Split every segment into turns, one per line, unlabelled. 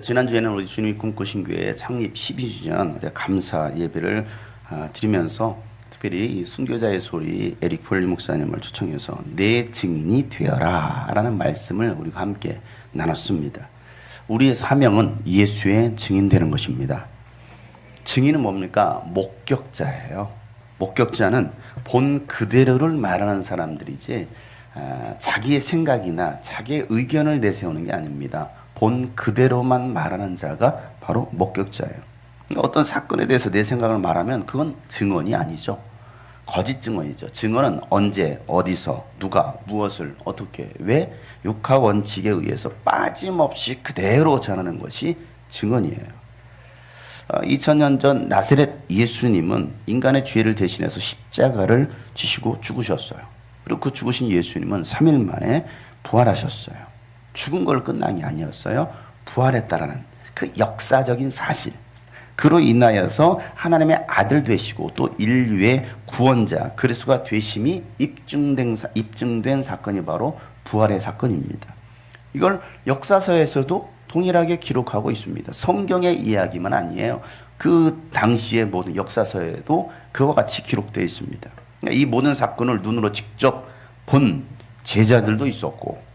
지난주에는 우리 주님이 꿈꾸신 교회 창립 12주년 감사 예배를 드리면서 특별히 이 순교자의 소리 에릭 폴리 목사님을 초청해서 내 증인이 되어라 라는 말씀을 우리가 함께 나눴습니다. 우리의 사명은 예수의 증인되는 것입니다. 증인은 뭡니까? 목격자예요. 목격자는 본 그대로를 말하는 사람들이지 자기의 생각이나 자기의 의견을 내세우는 게 아닙니다. 본 그대로만 말하는 자가 바로 목격자예요. 그러니까 어떤 사건에 대해서 내 생각을 말하면 그건 증언이 아니죠. 거짓 증언이죠. 증언은 언제, 어디서, 누가, 무엇을, 어떻게, 왜 육하 원칙에 의해서 빠짐없이 그대로 전하는 것이 증언이에요. 2000년 전 나사렛 예수님은 인간의 죄를 대신해서 십자가를 지시고 죽으셨어요. 그리고 그 죽으신 예수님은 3일 만에 부활하셨어요. 죽은 걸 끝난 게 아니었어요. 부활했다라는 그 역사적인 사실. 그로 인하여서 하나님의 아들 되시고 또 인류의 구원자 그리스도가 되심이 입증된 사건이 바로 부활의 사건입니다. 이걸 역사서에서도 동일하게 기록하고 있습니다. 성경의 이야기만 아니에요. 그 당시의 모든 역사서에도 그와 같이 기록되어 있습니다. 이 모든 사건을 눈으로 직접 본 제자들도 있었고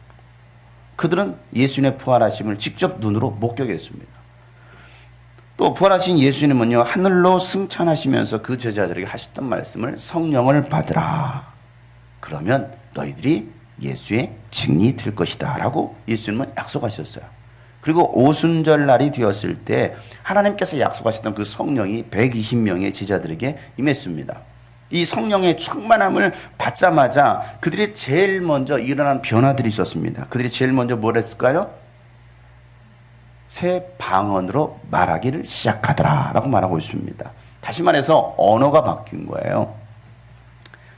그들은 예수님의 부활하심을 직접 눈으로 목격했습니다. 또 부활하신 예수님은요, 하늘로 승천하시면서 그 제자들에게 하셨던 말씀을 성령을 받으라. 그러면 너희들이 예수의 증인이 될 것이다 라고 예수님은 약속하셨어요. 그리고 오순절 날이 되었을 때 하나님께서 약속하셨던 그 성령이 120명의 제자들에게 임했습니다. 이 성령의 충만함을 받자마자 그들이 제일 먼저 일어난 변화들이 있었습니다. 그들이 제일 먼저 뭘 했을까요? 새 방언으로 말하기를 시작하더라 라고 말하고 있습니다. 다시 말해서 언어가 바뀐 거예요.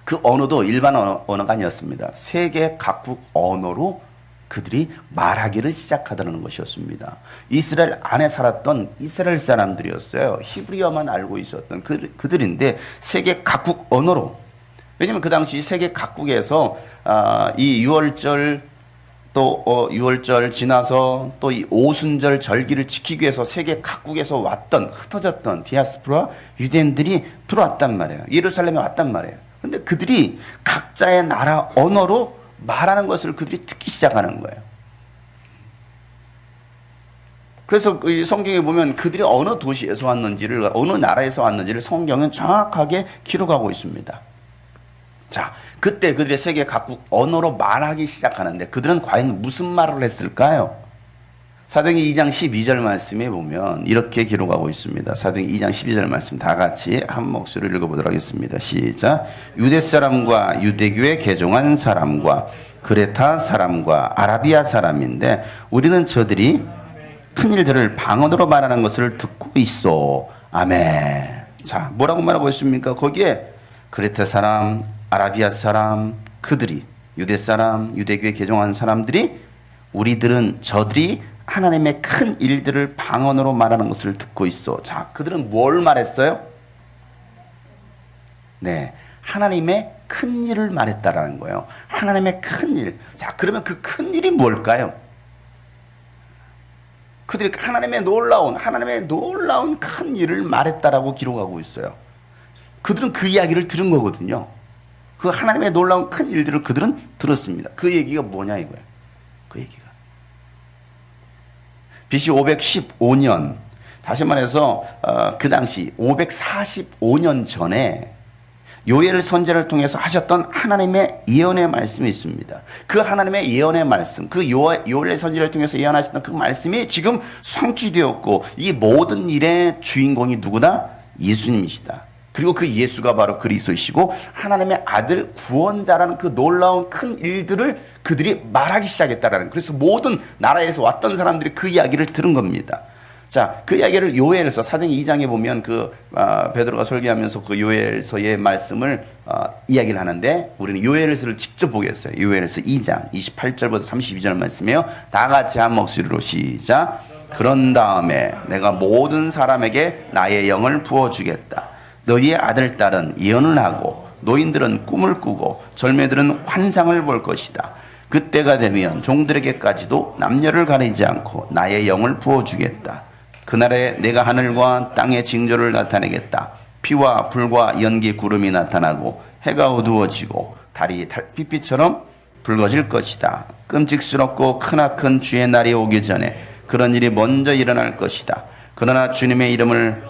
그 언어도 일반 언어가 아니었습니다. 세계 각국 언어로 그들이 말하기를 시작하더라는 것이었습니다. 이스라엘 안에 살았던 이스라엘 사람들이었어요. 히브리어만 알고 있었던 그들인데 세계 각국 언어로. 왜냐하면 그 당시 세계 각국에서 이 유월절 또 6월절 지나서 또 이 오순절 절기를 지키기 위해서 세계 각국에서 왔던 흩어졌던 디아스포라 유대인들이 들어왔단 말이에요. 예루살렘에 왔단 말이에요. 근데 그들이 각자의 나라 언어로 말하는 것을 그들이 듣기 시작하는 거예요. 그래서 이 성경에 보면 그들이 어느 도시에서 왔는지를, 어느 나라에서 왔는지를 성경은 정확하게 기록하고 있습니다. 자, 그때 그들의 세계 각국 언어로 말하기 시작하는데 그들은 과연 무슨 말을 했을까요? 사도행전 2장 12절 말씀에 보면 이렇게 기록하고 있습니다. 사도행전 2장 12절 말씀 다 같이 한 목소리를 읽어보도록 하겠습니다. 시작. 유대 사람과 유대교에 개종한 사람과 그레타 사람과 아라비아 사람인데 우리는 저들이 큰 일들을 방언으로 말하는 것을 듣고 있어. 아멘. 자, 뭐라고 말하고 있습니까? 거기에 그레타 사람, 아라비아 사람, 그들이 유대 사람, 유대교에 개종한 사람들이 저들이 하나님의 큰 일들을 방언으로 말하는 것을 듣고 있어. 자, 그들은 뭘 말했어요? 네, 하나님의 큰 일을 말했다라는 거예요. 하나님의 큰 일. 자, 그러면 그 큰 일이 뭘까요? 그들이 하나님의 놀라운 큰 일을 말했다라고 기록하고 있어요. 그들은 그 이야기를 들은 거거든요. 그 하나님의 놀라운 큰 일들을 그들은 들었습니다. 그 얘기가 뭐냐 이거예요. 그 얘기가. BC 515년, 다시 말해서 그 당시 545년 전에 요엘 선지자를 통해서 하셨던 하나님의 예언의 말씀이 있습니다. 그 하나님의 예언의 말씀, 그 요엘 선지자를 통해서 예언하셨던 그 말씀이 지금 성취되었고 이 모든 일의 주인공이 누구나 예수님이시다. 그리고 그 예수가 바로 그리스도이시고 하나님의 아들 구원자라는 그 놀라운 큰 일들을 그들이 말하기 시작했다라는, 그래서 모든 나라에서 왔던 사람들이 그 이야기를 들은 겁니다. 자, 그 이야기를 요엘서 사도행전 2장에 보면 베드로가 설교하면서 그 요엘서의 말씀을 이야기를 하는데 우리는 요엘서를 직접 보겠어요. 요엘서 2장 28절부터 32절 말씀이에요. 다 같이 한 목소리로 시작. 그런 다음에 내가 모든 사람에게 나의 영을 부어주겠다. 너희의 아들 딸은 예언을 하고 노인들은 꿈을 꾸고 젊은이들은 환상을 볼 것이다. 그때가 되면 종들에게까지도 남녀를 가리지 않고 나의 영을 부어주겠다. 그날에 내가 하늘과 땅의 징조를 나타내겠다. 피와 불과 연기 구름이 나타나고 해가 어두워지고 달이 달빛빛처럼 붉어질 것이다. 끔찍스럽고 크나큰 주의 날이 오기 전에 그런 일이 먼저 일어날 것이다. 그러나 주님의 이름을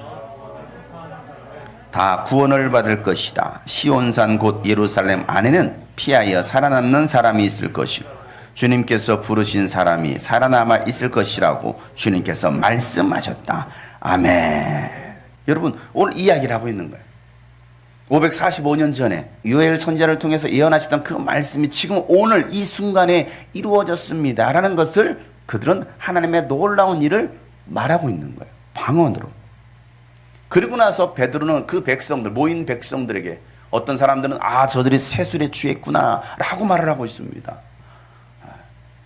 다 구원을 받을 것이다. 시온산 곧 예루살렘 안에는 피하여 살아남는 사람이 있을 것이고 주님께서 부르신 사람이 살아남아 있을 것이라고 주님께서 말씀하셨다. 아멘. 여러분, 오늘 이야기를 하고 있는 거예요. 545년 전에 요엘 선지자를 통해서 예언하시던 그 말씀이 지금 오늘 이 순간에 이루어졌습니다 라는 것을 그들은 하나님의 놀라운 일을 말하고 있는 거예요. 방언으로. 그리고 나서 베드로는 그 백성들, 모인 백성들에게 어떤 사람들은 저들이 세술에 취했구나 라고 말을 하고 있습니다.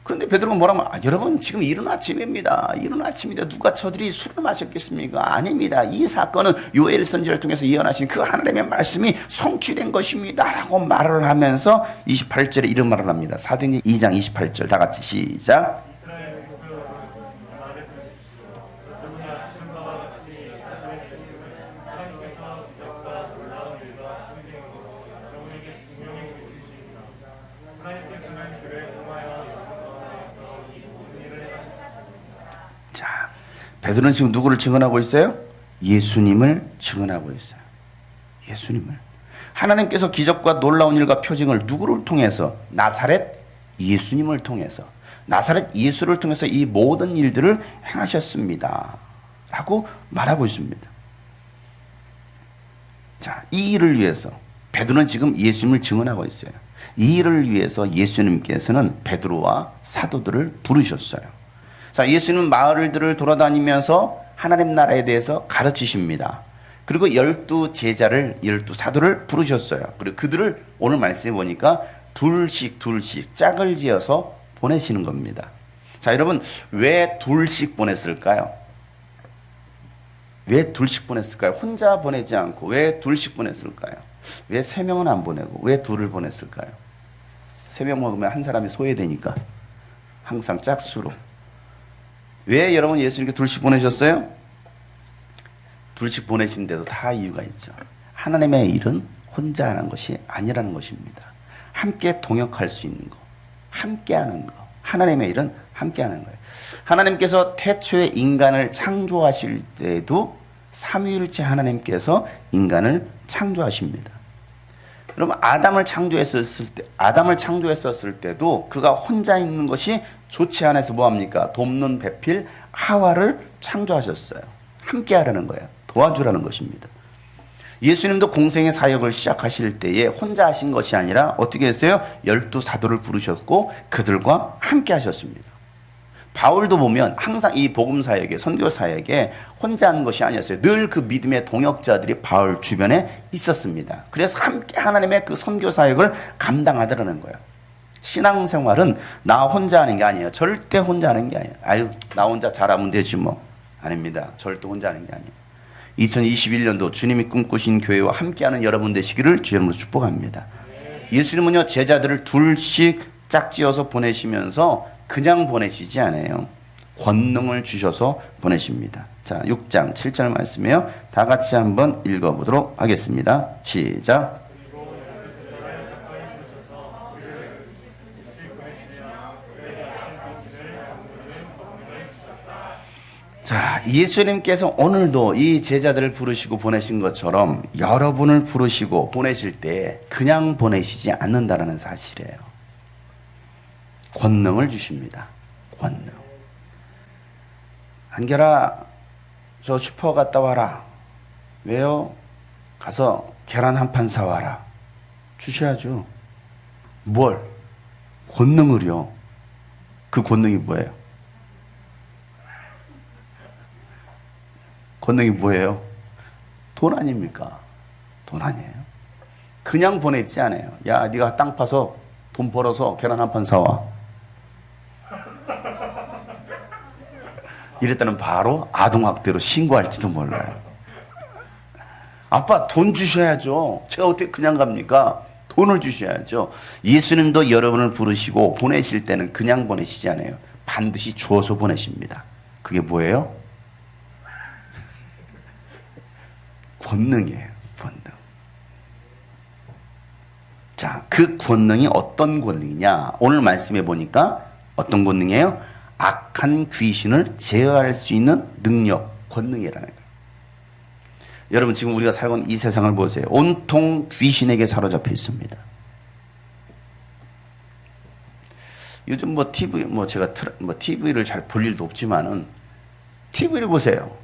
그런데 베드로가 뭐라고 하면 여러분 지금 이른 아침입니다. 이른 아침인데 누가 저들이 술을 마셨겠습니까? 아닙니다. 이 사건은 요엘 선지자를 통해서 예언하신 그 하나님의 말씀이 성취된 것입니다 라고 말을 하면서 28절에 이런 말을 합니다. 사도행전 2장 28절 다 같이 시작. 자, 베드로는 지금 누구를 증언하고 있어요? 예수님을 증언하고 있어요. 예수님을. 하나님께서 기적과 놀라운 일과 표징을 누구를 통해서? 나사렛 예수님을 통해서. 나사렛 예수를 통해서 이 모든 일들을 행하셨습니다 라고 말하고 있습니다. 자, 이 일을 위해서 베드로는 지금 예수님을 증언하고 있어요. 이 일을 위해서 예수님께서는 베드로와 사도들을 부르셨어요. 자, 예수님은 마을들을 돌아다니면서 하나님 나라에 대해서 가르치십니다. 그리고 12제자를, 12사도를 부르셨어요. 그리고 그들을 오늘 말씀해 보니까 둘씩 짝을 지어서 보내시는 겁니다. 자, 여러분, 왜 둘씩 보냈을까요? 왜 둘씩 보냈을까요? 혼자 보내지 않고 왜 둘씩 보냈을까요? 왜 3명은 안 보내고 왜 둘을 보냈을까요? 3명 먹으면 한 사람이 소외되니까 항상 짝수로. 왜 여러분 예수님께 둘씩 보내셨어요? 둘씩 보내신데도 다 이유가 있죠. 하나님의 일은 혼자 하는 것이 아니라는 것입니다. 함께 동역할 수 있는 거, 함께 하는 거. 하나님의 일은 함께 하는 거예요. 하나님께서 태초에 인간을 창조하실 때에도 삼위일체 하나님께서 인간을 창조하십니다. 여러분, 아담을 창조했었을 때도 그가 혼자 있는 것이 좋지 않아서 뭐합니까? 돕는 배필 하와를 창조하셨어요. 함께 하라는 거예요. 도와주라는 것입니다. 예수님도 공생의 사역을 시작하실 때에 혼자 하신 것이 아니라 어떻게 했어요? 12사도를 부르셨고 그들과 함께 하셨습니다. 바울도 보면 항상 이 복음 사역에, 선교 사역에 혼자 하는 것이 아니었어요. 늘 그 믿음의 동역자들이 바울 주변에 있었습니다. 그래서 함께 하나님의 그 선교 사역을 감당하더라는 거예요. 신앙생활은 나 혼자 하는 게 아니에요. 절대 혼자 하는 게 아니에요. 나 혼자 잘하면 되지 뭐. 아닙니다. 절대 혼자 하는 게 아니에요. 2021년도 주님이 꿈꾸신 교회와 함께하는 여러분 되시기를 주님으로 축복합니다. 예수님은요, 제자들을 둘씩 짝지어서 보내시면서 그냥 보내시지 않아요. 권능을 주셔서 보내십니다. 자, 6장 7절 말씀이에요. 다 같이 한번 읽어보도록 하겠습니다. 시작. 자, 예수님께서 오늘도 이 제자들을 부르시고 보내신 것처럼 여러분을 부르시고 보내실 때 그냥 보내시지 않는다는 사실이에요. 권능을 주십니다. 권능. 한결아, 저 슈퍼 갔다 와라. 왜요? 가서 계란 한 판 사와라. 주셔야죠. 뭘? 권능을요. 그 권능이 뭐예요? 권능이 뭐예요? 돈 아닙니까? 돈 아니에요. 그냥 보내지 않아요. 야, 네가 땅 파서 돈 벌어서 계란 한 판 사와. 이랬다는 바로 아동학대로 신고할지도 몰라요. 아빠 돈 주셔야죠. 제가 어떻게 그냥 갑니까? 돈을 주셔야죠. 예수님도 여러분을 부르시고 보내실 때는 그냥 보내시지 않아요. 반드시 주어서 보내십니다. 그게 뭐예요? 권능이에요. 권능. 자, 그 권능이 어떤 권능이냐? 오늘 말씀해 보니까 어떤 권능이에요? 악한 귀신을 제어할 수 있는 능력, 권능이라는 거예요. 여러분 지금 우리가 살고 있는 이 세상을 보세요. 온통 귀신에게 사로잡혀 있습니다. 요즘 뭐 TV, 제가 TV를 잘 볼 일도 없지만은 TV를 보세요.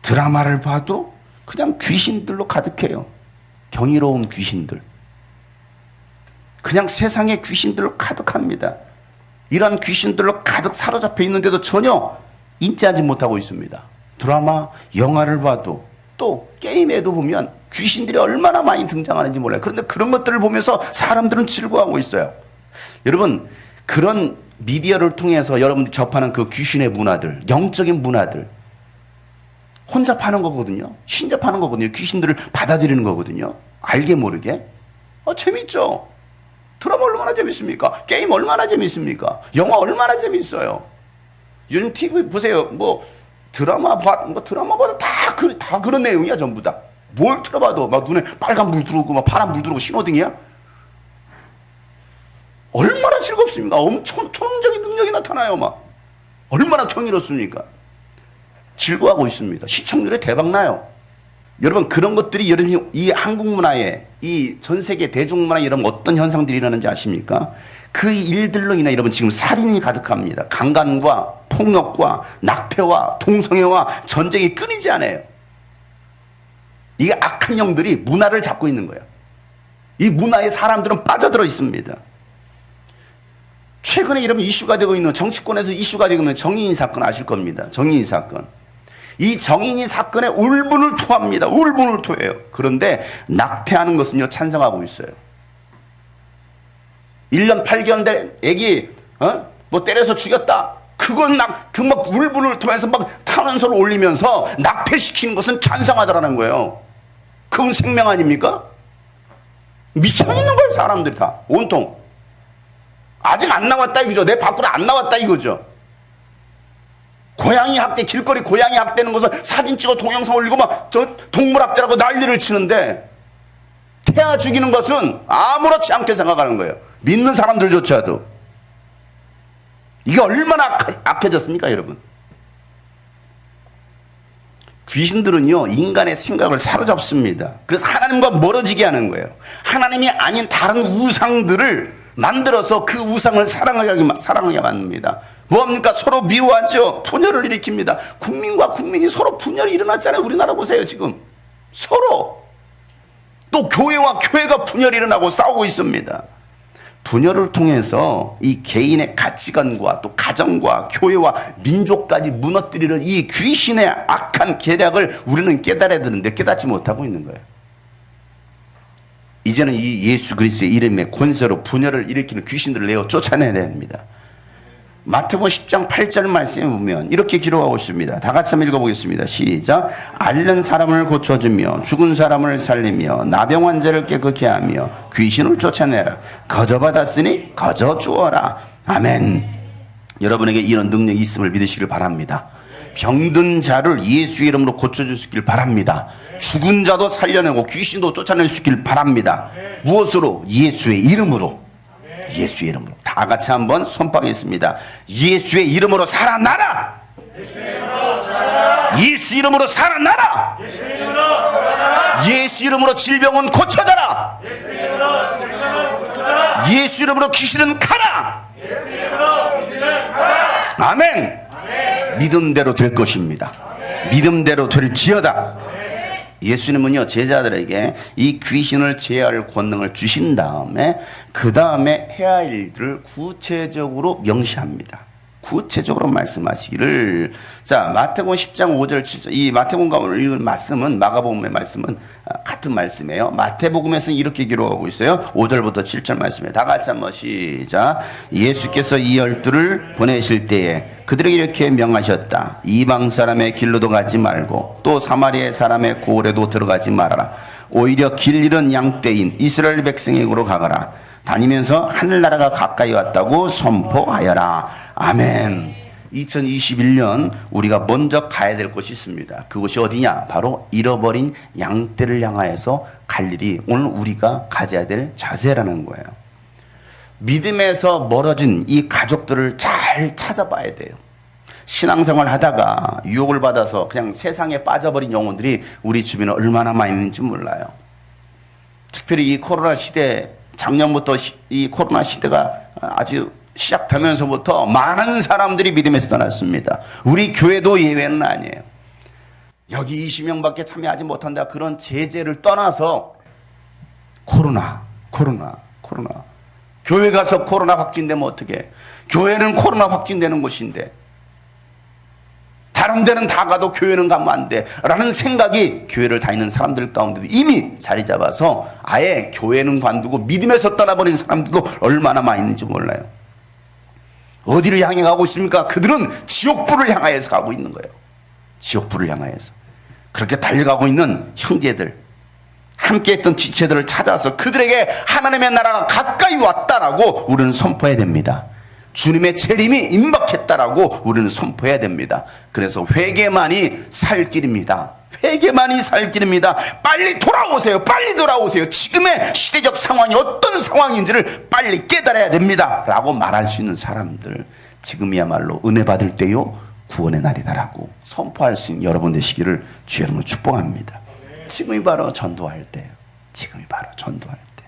드라마를 봐도 그냥 귀신들로 가득해요. 경이로운 귀신들. 그냥 세상에 귀신들로 가득합니다. 이런 귀신들로 가득 사로잡혀 있는데도 전혀 인지하지 못하고 있습니다. 드라마, 영화를 봐도 또 게임에도 보면 귀신들이 얼마나 많이 등장하는지 몰라요. 그런데 그런 것들을 보면서 사람들은 즐거워하고 있어요. 여러분, 그런 미디어를 통해서 여러분들이 접하는 그 귀신의 문화들, 영적인 문화들, 혼자 파는 거거든요. 신접하는 거거든요. 귀신들을 받아들이는 거거든요. 알게 모르게. 재밌죠? 드라마 얼마나 재밌습니까? 게임 얼마나 재밌습니까? 영화 얼마나 재밌어요? 요즘 TV 보세요. 드라마보다 다 그런 내용이야, 전부 다. 뭘 틀어봐도 막 눈에 빨간 불 들어오고 막 파란 불 들어오고 신호등이야? 얼마나 즐겁습니까? 엄청 천적인 능력이 나타나요, 막. 얼마나 경이롭습니까? 즐거워하고 있습니다. 시청률에 대박나요. 여러분, 그런 것들이 여러분 이 한국 문화에, 이 전 세계 대중문화에 여러분 어떤 현상들이 일어나는지 아십니까? 그 일들로 인해 여러분 지금 살인이 가득합니다. 강간과 폭력과 낙태와 동성애와 전쟁이 끊이지 않아요. 이 악한 영들이 문화를 잡고 있는 거예요. 이 문화에 사람들은 빠져들어 있습니다. 최근에 여러분 이슈가 되고 있는, 정치권에서 이슈가 되고 있는 정의인 사건 아실 겁니다. 정의인 사건. 이 정의인 사건에 울분을 토합니다. 울분을 토해요. 그런데 낙태하는 것은요, 찬성하고 있어요. 1년 8개월 된 애기, 때려서 죽였다. 그건 막 울분을 토해서 막 탄원서를 올리면서 낙태시키는 것은 찬성하더라는 거예요. 그건 생명 아닙니까? 미쳐있는 거예요, 사람들이 다. 온통. 아직 안 나왔다 이거죠. 내 밖으로 안 나왔다 이거죠. 고양이 학대, 길거리 고양이 학대는 것을 사진 찍어 동영상 올리고 막 동물 학대라고 난리를 치는데, 태아 죽이는 것은 아무렇지 않게 생각하는 거예요. 믿는 사람들조차도. 이게 얼마나 악해졌습니까, 여러분? 귀신들은요, 인간의 생각을 사로잡습니다. 그래서 하나님과 멀어지게 하는 거예요. 하나님이 아닌 다른 우상들을 만들어서 그 우상을 사랑하게 만듭니다. 뭐합니까? 서로 미워하죠. 분열을 일으킵니다. 국민과 국민이 서로 분열이 일어났잖아요. 우리나라 보세요, 지금. 서로. 또 교회와 교회가 분열이 일어나고 싸우고 있습니다. 분열을 통해서 이 개인의 가치관과 또 가정과 교회와 민족까지 무너뜨리는 이 귀신의 악한 계략을 우리는 깨달아야 되는데 깨닫지 못하고 있는 거예요. 이제는 이 예수 그리스도의 이름의 권세로 분열을 일으키는 귀신들을 내어 쫓아내야 됩니다. 마태복음 10장 8절 말씀에 보면 이렇게 기록하고 있습니다. 다 같이 한번 읽어보겠습니다. 시작. 앓는 사람을 고쳐주며 죽은 사람을 살리며 나병 환자를 깨끗게 하며 귀신을 쫓아내라. 거저 받았으니 거저 주어라. 아멘. 여러분에게 이런 능력이 있음을 믿으시길 바랍니다. 병든 자를 예수의 이름으로 고쳐주시길 바랍니다. 죽은 자도 살려내고 귀신도 쫓아낼 수 있길 바랍니다. 무엇으로? 예수의 이름으로. 예수의 이름으로. 다 같이 한번 선포하겠습니다. 예수의 이름으로 살아나라. 예수 이름으로 살아나라. 예수 이름으로 질병은 고쳐져라. 예수 이름으로 귀신은 가라. 아멘. 믿음대로 될 것입니다. 믿음대로 될지어다. 예수님은요, 제자들에게 이 귀신을 제어할 권능을 주신 다음에 그 다음에 해야 할 일들을 구체적으로 명시합니다. 구체적으로 말씀하시기를. 자, 마태복음 10장 5절 7절. 이 마태복음과 읽은 말씀은, 마가복음의 말씀은 같은 말씀이에요. 마태복음에서는 이렇게 기록하고 있어요. 5절부터 7절 말씀이에요. 다 같이 한번 시작. 예수께서 이 12를 보내실 때에 그들에게 이렇게 명하셨다. 이방 사람의 길로도 가지 말고 또 사마리아 사람의 고을에도 들어가지 말아라. 오히려 길 잃은 양떼인 이스라엘 백성에게로 가거라. 다니면서 하늘나라가 가까이 왔다고 선포하여라. 아멘. 2021년 우리가 먼저 가야 될 곳이 있습니다. 그곳이 어디냐? 바로 잃어버린 양떼를 향하여서 갈 일이 오늘 우리가 가져야 될 자세라는 거예요. 믿음에서 멀어진 이 가족들을 잘 찾아봐야 돼요. 신앙생활 하다가 유혹을 받아서 그냥 세상에 빠져버린 영혼들이 우리 주변에 얼마나 많이 있는지 몰라요. 특별히 이 코로나 시대, 작년부터 이 코로나 시대가 아주 시작되면서부터 많은 사람들이 믿음에서 떠났습니다. 우리 교회도 예외는 아니에요. 여기 20명밖에 참여하지 못한다 그런 제재를 떠나서 코로나. 교회 가서 코로나 확진되면 어떡해. 교회는 코로나 확진되는 곳인데 다른 데는 다 가도 교회는 가면 안 돼 라는 생각이 교회를 다니는 사람들 가운데도 이미 자리 잡아서 아예 교회는 관두고 믿음에서 떠나버린 사람들도 얼마나 많이 있는지 몰라요. 어디를 향해 가고 있습니까? 그들은 지옥불을 향하여서 가고 있는 거예요. 지옥불을 향하여서. 그렇게 달려가고 있는 형제들, 함께했던 지체들을 찾아서 그들에게 하나님의 나라가 가까이 왔다라고 우리는 선포해야 됩니다. 주님의 재림이 임박했다라고 우리는 선포해야 됩니다. 그래서 회개만이 살 길입니다. 회개만이 살 길입니다. 빨리 돌아오세요. 빨리 돌아오세요. 지금의 시대적 상황이 어떤 상황인지를 빨리 깨달아야 됩니다 라고 말할 수 있는 사람들, 지금이야말로 은혜 받을 때요 구원의 날이다라고 선포할 수 있는 여러분 되시기를 주의 이름으로 축복합니다. 지금이 바로 전도할 때예요. 지금이 바로 전도할 때.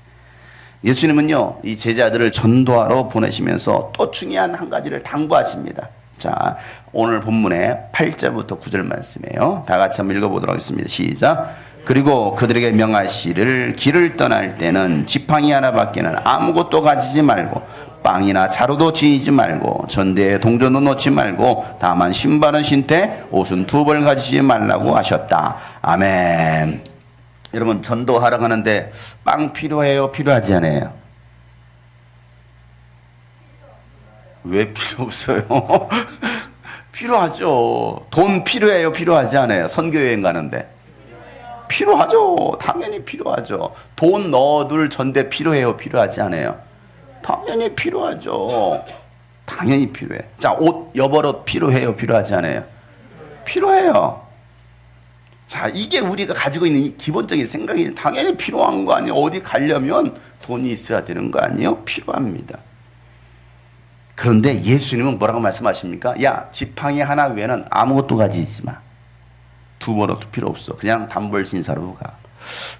예수님은요 이 제자들을 전도하러 보내시면서 또 중요한 한 가지를 당부하십니다. 자, 오늘 본문의 8절부터 9절 말씀이에요. 다 같이 한번 읽어보도록 하겠습니다. 시작. 그리고 그들에게 명하시를 길을 떠날 때는 지팡이 하나밖에는 아무것도 가지지 말고 빵이나 자루도 지니지 말고 전대에 동전도 놓지 말고 다만 신발은 신되 옷은 2벌 가지지 말라고 하셨다. 아멘. 여러분 전도하러 가는데 빵 필요해요? 필요하지 않아요? 왜 필요 없어요? 필요하죠. 돈 필요해요? 필요하지 않아요? 선교여행 가는데 필요하죠. 당연히 필요하죠. 돈 넣어둘 전대 필요해요? 필요하지 않아요? 당연히 필요하죠. 당연히 필요해. 자, 옷, 여벌옷 필요해요? 필요하지 않아요? 필요해요. 자, 이게 우리가 가지고 있는 이 기본적인 생각이 당연히 필요한 거 아니에요? 어디 가려면 돈이 있어야 되는 거 아니에요? 필요합니다. 그런데 예수님은 뭐라고 말씀하십니까? 야, 지팡이 하나 외에는 아무것도 가지지 마. 2벌어도 필요 없어. 그냥 단벌 신사로 가.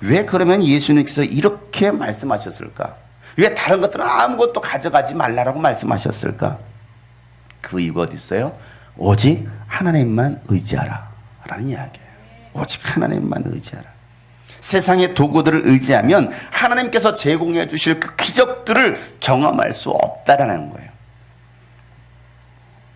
왜 그러면 예수님께서 이렇게 말씀하셨을까? 왜 다른 것들은 아무것도 가져가지 말라라고 말씀하셨을까? 그 이유가 어디 있어요? 오직 하나님만 의지하라 라는 이야기예요. 오직 하나님만 의지하라. 세상의 도구들을 의지하면 하나님께서 제공해 주실 그 기적들을 경험할 수 없다라는 거예요.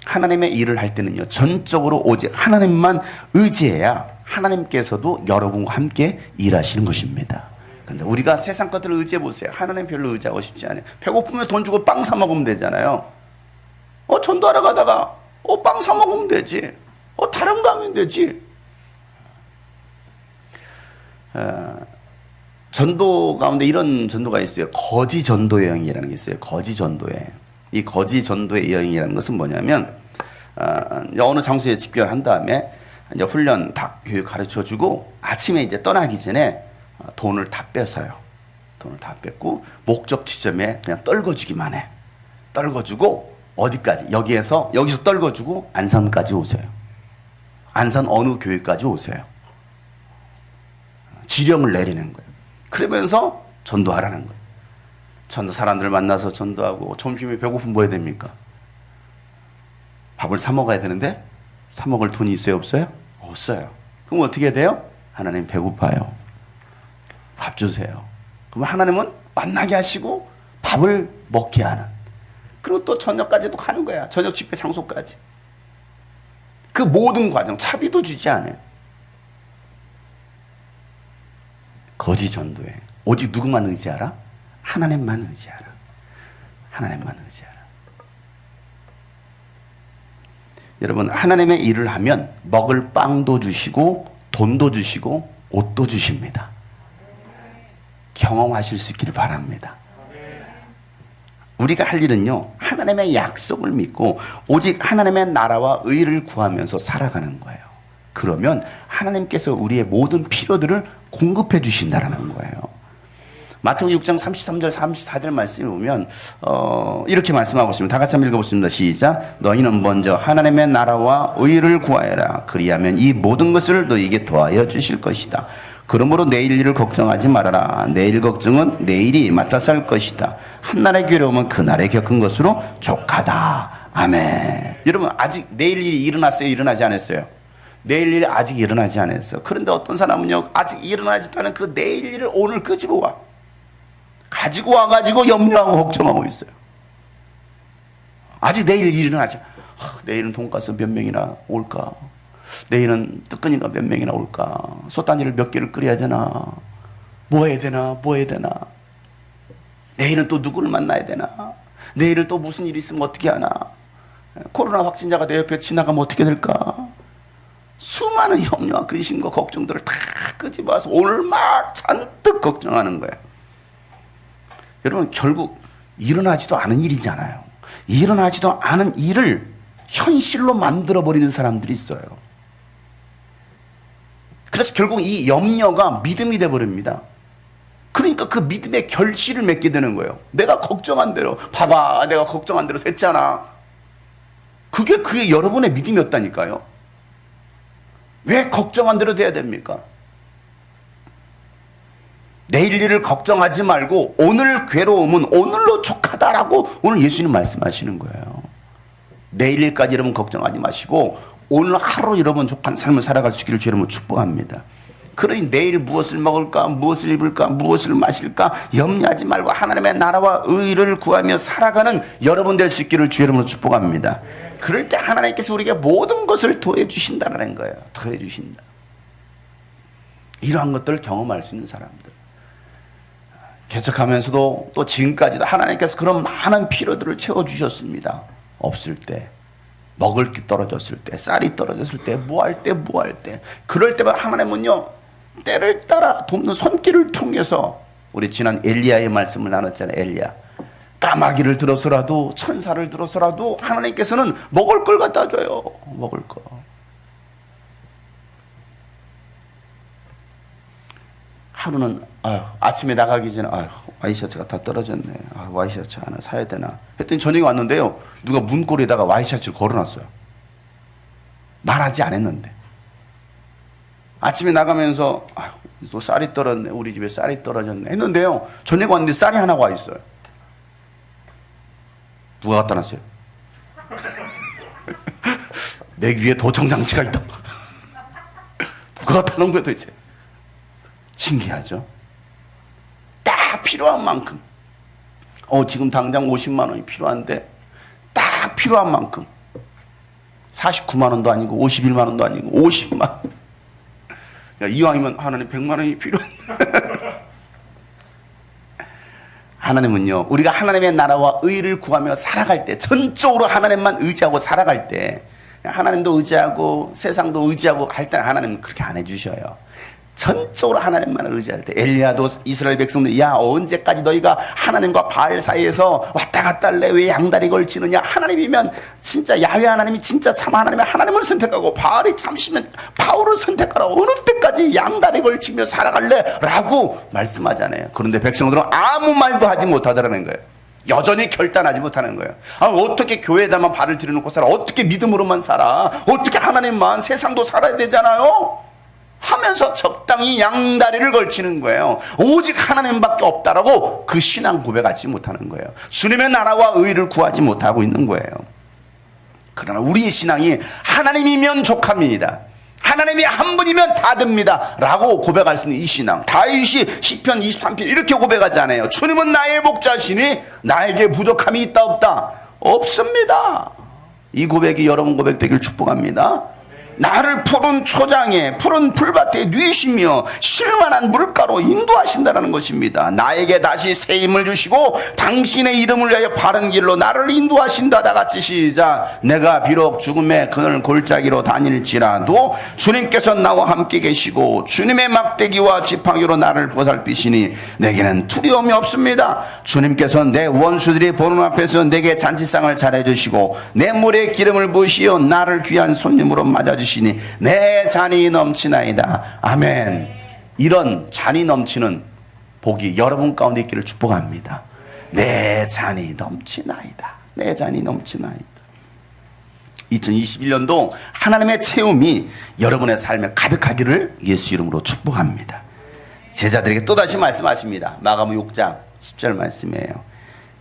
하나님의 일을 할 때는요 전적으로 오직 하나님만 의지해야 하나님께서도 여러분과 함께 일하시는 것입니다. 그런데 우리가 세상 것들을 의지해 보세요. 하나님 별로 의지하고 싶지 않아요. 배고프면 돈 주고 빵 사 먹으면 되잖아요. 전도하러 가다가 빵 사 먹으면 되지. 다른 거 하면 되지. 전도 가운데 이런 전도가 있어요. 거지 전도 여행이라는 게 있어요. 거지 전도 여행. 이 거지 전도의 여행이라는 것은 뭐냐면 어느 장소에 집결한 다음에 이제 훈련 다 교육 가르쳐 주고 아침에 이제 떠나기 전에 돈을 다 뺏어요. 돈을 다 뺏고 목적 지점에 그냥 떨궈주기만 해. 떨궈주고 어디까지? 여기서 떨궈주고 안산까지 오세요. 안산 어느 교회까지 오세요. 지령을 내리는 거예요. 그러면서 전도하라는 거예요. 전도 사람들 만나서 전도하고 점심에 배고프면 뭐 해야 됩니까? 밥을 사 먹어야 되는데 사 먹을 돈이 있어요? 없어요? 없어요. 그럼 어떻게 해야 돼요? 하나님 배고파요. 밥 주세요. 그럼 하나님은 만나게 하시고 밥을 먹게 하는. 그리고 또 저녁까지도 가는 거야. 저녁 집회 장소까지. 그 모든 과정 차비도 주지 않아요. 거지 전도에 오직 누구만 의지하라? 하나님만 의지하라. 하나님만 의지하라. 여러분 하나님의 일을 하면 먹을 빵도 주시고 돈도 주시고 옷도 주십니다. 경험하실 수 있기를 바랍니다. 우리가 할 일은요, 하나님의 약속을 믿고 오직 하나님의 나라와 의를 구하면서 살아가는 거예요. 그러면 하나님께서 우리의 모든 필요들을 공급해 주신다라는 거예요. 마태복음 6장 33절 34절 말씀에 보면 이렇게 말씀하고 있습니다. 다 같이 한번 읽어보겠습니다. 시작. 너희는 먼저 하나님의 나라와 의를 구하여라. 그리하면 이 모든 것을 너희에게 더하여 주실 것이다. 그러므로 내일 일을 걱정하지 말아라. 내일 걱정은 내일이 맡아서 할 것이다. 한날의 괴로움은 그날에 겪은 것으로 족하다. 아멘. 여러분, 아직 내일 일이 일어났어요? 일어나지 않았어요? 내일 일이 아직 일어나지 않았어요. 그런데 어떤 사람은요, 아직 일어나지도 않은 그 내일 일을 오늘 끄집어 와 가지고 와가지고 염려하고 걱정하고 있어요. 아직 내일 일이 일어나지. 내일은 돈가스 몇 명이나 올까? 내일은 뜨끈이가 몇 명이나 올까? 솥단지를 몇 개를 끓여야 되나? 뭐 해야 되나? 뭐 해야 되나? 내일은 또 누구를 만나야 되나? 내일은 또 무슨 일이 있으면 어떻게 하나? 코로나 확진자가 내 옆에 지나가면 어떻게 될까? 수많은 염려와 근심과 걱정들을 다 끄집어서 오늘 막 잔뜩 걱정하는 거예요. 여러분, 결국 일어나지도 않은 일이잖아요. 일어나지도 않은 일을 현실로 만들어버리는 사람들이 있어요. 그래서 결국 이 염려가 믿음이 돼버립니다. 그러니까 그 믿음의 결실을 맺게 되는 거예요. 내가 걱정한 대로, 봐봐, 내가 걱정한 대로 됐잖아. 그게 여러분의 믿음이었다니까요. 왜 걱정한 대로 돼야 됩니까? 내일 일을 걱정하지 말고 오늘 괴로움은 오늘로 족하다라고 오늘 예수님 말씀하시는 거예요. 내일 일까지 여러분 걱정하지 마시고 오늘 하루 여러분 족한 삶을 살아갈 수 있기를 주 여러분 축복합니다. 그러니 내일 무엇을 먹을까, 무엇을 입을까, 무엇을 마실까 염려하지 말고 하나님의 나라와 의를 구하며 살아가는 여러분 될 수 있기를 주 여러분 축복합니다. 그럴 때 하나님께서 우리에게 모든 것을 더해 주신다는 거예요. 더해 주신다. 이러한 것들을 경험할 수 있는 사람들. 개척하면서도 또 지금까지도 하나님께서 그런 많은 필요들을 채워주셨습니다. 없을 때, 먹을 게 떨어졌을 때, 쌀이 떨어졌을 때, 뭐 할 때. 그럴 때마다 하나님은요, 때를 따라 돕는 손길을 통해서 우리 지난 엘리야의 말씀을 나눴잖아요. 엘리야. 까마귀를 들어서라도 천사를 들어서라도 하나님께서는 먹을 걸 갖다 줘요. 먹을 거. 하루는 아침에 나가기 전에 와이셔츠가 다 떨어졌네. 와이셔츠 하나 사야 되나 했더니 저녁에 왔는데요, 누가 문고리에다가 와이셔츠를 걸어놨어요. 말하지 않았는데. 아침에 나가면서 또 쌀이 떨어졌네, 우리 집에 쌀이 떨어졌네 했는데요, 저녁에 왔는데 쌀이 하나 와 있어요. 누가 갖다 놨어요? 내 위에 도청장치가 있다. 누가 갖다 놓은 거야 도대체? 신기하죠? 딱 필요한 만큼. 지금 당장 50만 원이 필요한데 딱 필요한 만큼. 49만 원도 아니고 51만 원도 아니고 50만 원. 야, 이왕이면 하나님 100만 원이 필요한데. 하나님은요, 우리가 하나님의 나라와 의를 구하며 살아갈 때, 전적으로 하나님만 의지하고 살아갈 때, 하나님도 의지하고 세상도 의지하고 할 때 하나님은 그렇게 안 해주셔요. 전적으로 하나님만을 의지할 때. 엘리야도 이스라엘 백성들, 야, 언제까지 너희가 하나님과 바알 사이에서 왔다 갔다 할래? 왜 양다리 걸치느냐? 하나님이면 진짜 야훼 하나님이 진짜 참 하나님의 하나님을 선택하고 바알이 참시면 바울을 선택하라. 어느 때까지 양다리 걸치며 살아갈래? 라고 말씀하잖아요. 그런데 백성들은 아무 말도 하지 못하더라는 거예요. 여전히 결단하지 못하는 거예요. 어떻게 교회에다만 발을 들여놓고 살아? 어떻게 믿음으로만 살아? 어떻게 하나님만? 세상도 살아야 되잖아요? 하면서 적당히 양다리를 걸치는 거예요. 오직 하나님밖에 없다라고 그 신앙 고백하지 못하는 거예요. 주님의 나라와 의를 구하지 못하고 있는 거예요. 그러나 우리의 신앙이 하나님이면 족합니다. 하나님이 한 분이면 다 됩니다 라고 고백할 수 있는 이 신앙. 다윗이 시편 23편 이렇게 고백하잖아요. 주님은 나의 목자시니 나에게 부족함이 있다 없다? 없습니다. 이 고백이 여러분 고백 되길 축복합니다. 나를 푸른 초장에 푸른 풀밭에 누이시며 쉴만한 물가로 인도하신다는 것입니다. 나에게 다시 새 힘을 주시고 당신의 이름을 위하여 바른 길로 나를 인도하신다. 다 같이 시작. 내가 비록 죽음의 그늘 골짜기로 다닐지라도 주님께서 나와 함께 계시고 주님의 막대기와 지팡이로 나를 보살피시니 내게는 두려움이 없습니다. 주님께서 내 원수들이 보는 앞에서 내게 잔치상을 차려주시고 내 물에 기름을 부으시어 나를 귀한 손님으로 맞아주시니 내 잔이 넘치나이다. 아멘. 이런 잔이 넘치는 복이 여러분 가운데 있기를 축복합니다. 내 잔이 넘치나이다. 내 잔이 넘치나이다. 2021년도 하나님의 체험이 여러분의 삶에 가득하기를 예수 이름으로 축복합니다. 제자들에게 또다시 말씀하십니다. 마가복음 6장 10절 말씀이에요.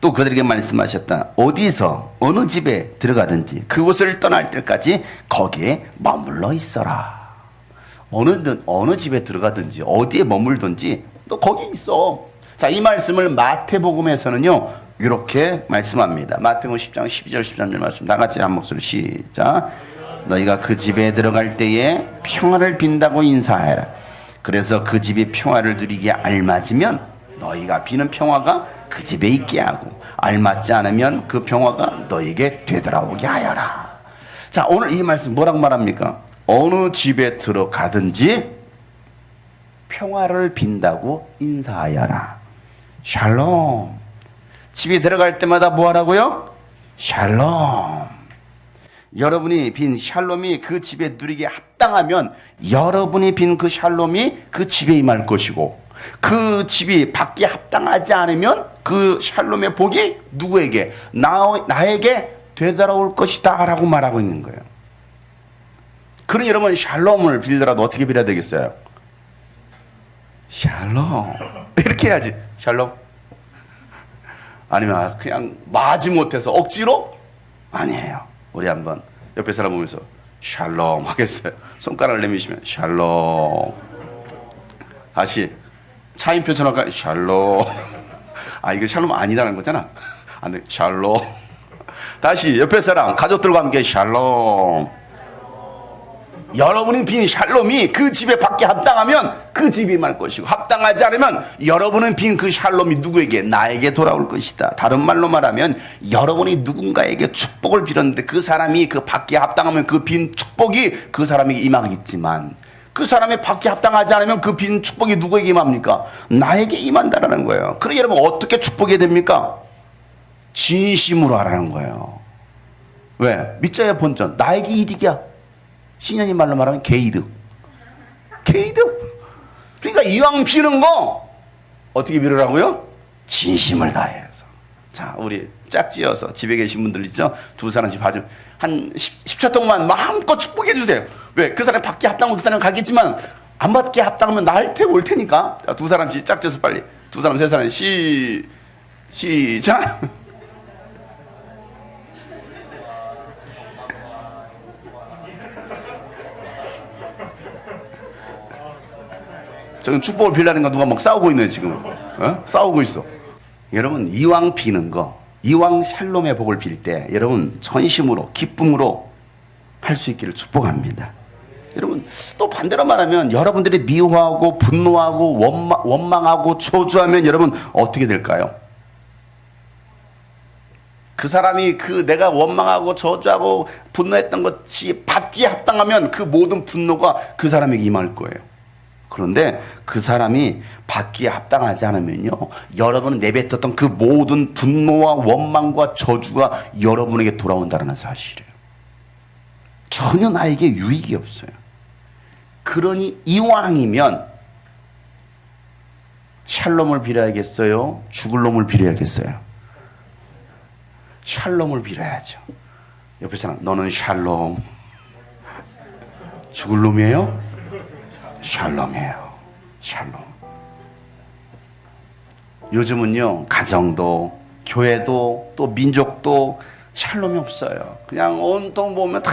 또 그들에게 말씀하셨다. 어디서 어느 집에 들어가든지 그곳을 떠날 때까지 거기에 머물러 있어라. 어느 집에 들어가든지 어디에 머물든지 너 거기 있어. 자, 이 말씀을 마태복음에서는요 이렇게 말씀합니다. 마태복음 10장 12절 13절 말씀 다 같이 한 목소리 시작. 너희가 그 집에 들어갈 때에 평화를 빈다고 인사하라. 그래서 그 집이 평화를 누리기에 알맞으면 너희가 비는 평화가 그 집에 있게 하고 알맞지 않으면 그 평화가 너에게 되돌아오게 하여라. 자, 오늘 이 말씀 뭐라고 말합니까? 어느 집에 들어가든지 평화를 빈다고 인사하여라. 샬롬. 집에 들어갈 때마다 뭐 하라고요? 샬롬. 여러분이 빈 샬롬이 그 집에 누리게 합당하면 여러분이 빈 그 샬롬이 그 집에 임할 것이고 그 집이 받기에 합당하지 않으면 그 샬롬의 복이 누구에게? 나에게 되돌아올 것이다 라고 말하고 있는 거예요. 그러니 여러분 샬롬을 빌더라도 어떻게 빌어야 되겠어요? 샬롬 이렇게 해야지. 샬롬. 아니면 그냥 마지못해서 억지로? 아니에요. 우리 한번 옆에 사람 보면서 샬롬 하겠어요. 손가락을 내미시면 샬롬. 다시 차인표 전화가 샬롬. 아, 이거 샬롬 아니라는 거잖아. 안 돼. 샬롬. 다시 옆에 사람 가족들과 함께 샬롬. 여러분이 빈 샬롬이 그 집에 받게 합당하면 그 집이 임할 것이고 합당하지 않으면 여러분은 빈 그 샬롬이 누구에게? 나에게 돌아올 것이다. 다른 말로 말하면 여러분이 누군가에게 축복을 빌었는데 그 사람이 그 받기에 합당하면 그 빈 축복이 그 사람에게 임하겠지만 그 사람이 받기에 합당하지 않으면 그 빈 축복이 누구에게 임합니까? 나에게 임한다라는 거예요. 그래 여러분 어떻게 축복이 됩니까? 진심으로 하라는 거예요. 왜? 밑자의 본전 나에게 이득이야. 신년이 말로 말하면 개이득. 개이득. 그러니까 이왕 비는 거 어떻게 빌으라고요? 진심을 다해서. 자, 우리 짝지어서 집에 계신 분들 있죠? 두 사람씩 봐주면 한 10초 동안 마음껏 축복해 주세요. 왜? 그 사람이 받기 합당하면 그 사람은 가겠지만 안 받기 합당하면 나한테 올 테니까. 자, 두 사람씩 짝지어서 빨리. 두 사람 세 사람 시작. 지금 축복을 빌라는 거 누가 막 싸우고 있네 지금. 어? 싸우고 있어. 여러분 이왕 비는 거, 이왕 샬롬의 복을 빌 때 여러분 전심으로 기쁨으로 할 수 있기를 축복합니다. 여러분 또 반대로 말하면 여러분들이 미워하고 분노하고 원망하고 저주하면 여러분 어떻게 될까요? 그 사람이 그 내가 원망하고 저주하고 분노했던 것이 받기에 합당하면 그 모든 분노가 그 사람에게 임할 거예요. 그런데 그 사람이 받기에 합당하지 않으면요 여러분은 내뱉었던 그 모든 분노와 원망과 저주가 여러분에게 돌아온다는 사실이에요. 전혀 나에게 유익이 없어요. 그러니 이왕이면 샬롬을 빌어야겠어요? 죽을 놈을 빌어야겠어요? 샬롬을 빌어야죠. 옆에 사람 너는 샬롬. 죽을 놈이에요? 샬롬이에요. 샬롬. 요즘은요 가정도 교회도 또 민족도 샬롬이 없어요. 그냥 온통 보면 다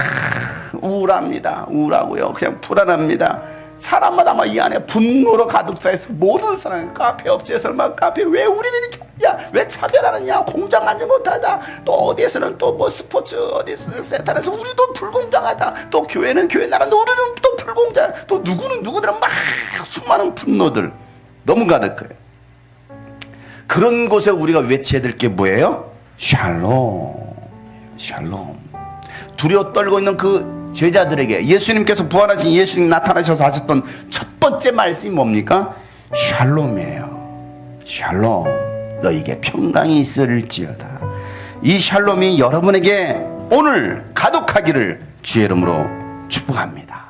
우울합니다. 우울하고요 그냥 불안합니다. 사람마다 막 이 안에 분노로 가득 차있어. 모든 사람이 카페 업체에서 막 카페 왜 우리는 이렇게 불공자, 왜 차별하느냐, 공정하지 못하다, 또 어디에서는 또 뭐 스포츠 어디서 센터에서 우리도 불공정하다, 또 교회는 교회 나라인데 우리는 또 불공정, 또 누구는 누구들은 막 수많은 분노들 너무 가득해요. 그런 곳에 우리가 외쳐야 될 게 뭐예요? 샬롬, 샬롬. 두려워 떨고 있는 그 제자들에게 예수님께서 부활하신 예수님 나타나셔서 하셨던 첫 번째 말씀이 뭡니까? 샬롬이에요. 샬롬, 너에게 평강이 있을지어다. 이 샬롬이 여러분에게 오늘 가득하기를 주의 이름으로 축복합니다.